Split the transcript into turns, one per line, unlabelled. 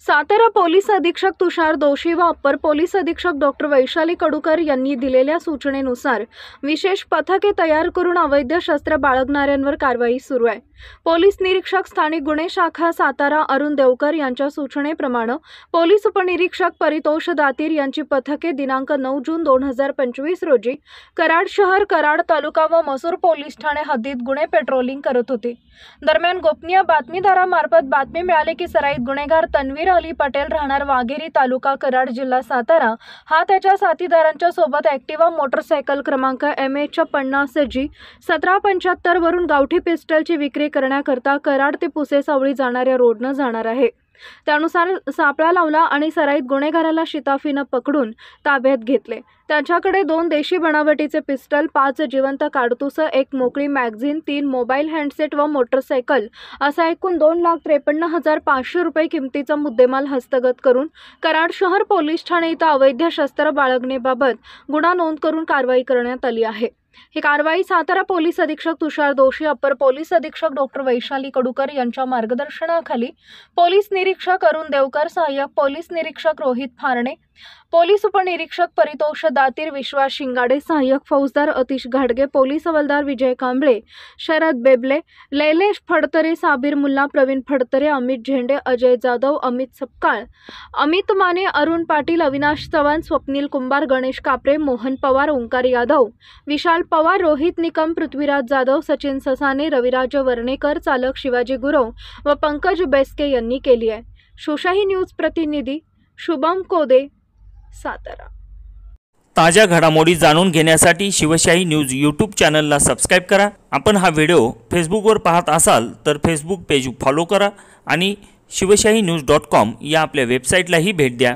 Satara police अधीक्षक तुषार दोशी व upper police अधीक्षक डॉक्टर वैशाली कडूकर यांनी दिलेल्या सूचनेनुसार विशेष पथके तयार करून अवैध शस्त्र बाळगणाऱ्यांवर कारवाई सुरू आहे। पोलीस निरीक्षक स्थानिक गुन्हे शाखा सातारा अरुण देवकर यांच्या सूचनेप्रमाणे पोलीस उपनिरीक्षक परितोष दातीर यांची पथके दिनांक 9 जून 2025 रोजी कराड शहर, कराड तालुका व मसूर पोलीस ठाणे हद्दीत गुन्हे पेट्रोलिंग करत होती। दरम्यान गोपनीय बातमीदारामार्फत बातमी मिळाली की सराईत गुन्हेगार तन्वीर अली पटेल राहणार वाघेरी तालुका कराड जिल्हा सातारा हा त्याच्या साथीदारांच्या सोबत ॲक्टिवा मोटरसायकल क्रमांक MH50G 1775 वरून गावठी पिस्टलची विक्री करण्याकरता कराड ते पुसे सावळी जाणाऱ्या रोडने जाणार आहे। त्यानुसार सापळा लावला आणि सराईत गुन्हेगाराला शिताफीने पकडून ताब्यात घेतले। त्याच्याकडे 2 देशी बनावटीचे पिस्टल, 5 जिवंत काडतुस, 1 मोकळी मॅगझीन, 3 मोबाईल हँडसेट व मोटरसायकल असा एकूण 2,53,500 रुपये किमतीचा मुद्देमाल हस्तगत करून कराड शहर पोलीस ठाणे इथं अवैध शस्त्र बाळगणेबाबत गुन्हा नोंद करून कारवाई करण्यात आली आहे। ही कारवाई सातारा पोलीस अधीक्षक तुषार दोशी, अप्पर पोलीस अधीक्षक डॉक्टर वैशाली कडूकर यांच्या मार्गदर्शनाखाली पोलीस निरीक्षक अरुण देवकर, सहाय्यक पोलीस निरीक्षक रोहित फारणे, पोलीस उपनिरीक्षक परितोष दातीर, विश्वास शिंगाडे, सहाय्यक फौजदार अतिश घाडगे, पोलीस हवालदार विजय कांबळे, शरद बेबले, लैलेश फडतरे, साबिर मुल्ला, प्रवीण फडतरे, अमित झेंडे, अजय जाधव, अमित सपकाळ, अमित माने, अरुण पाटील, अविनाश चव्हाण, स्वप्नील कुंभार, गणेश कापरे, मोहन पवार, ओंकार यादव, विशाल पवार, रोहित निकम, पृथ्वीराज जाधव, सचिन ससाने, रविराज वर्णेकर, चालक शिवाजी गुरव व पंकज बेस्के यांनी केली आहे। शिवशाही न्यूज प्रतिनिधी शुभम कोदे, सातारा।
ताज्या घडामोडी जाणून घेण्यासाठी शिवशाही न्यूज यूट्यूब चॅनलला सबस्क्राइब करा। आपण हा व्हिडिओ फेसबुकवर पाहत असाल तर फेसबुक पेज फॉलो करा आणि शिवशाही न्यूज.com या आपल्या वेबसाईटलाही भेट द्या।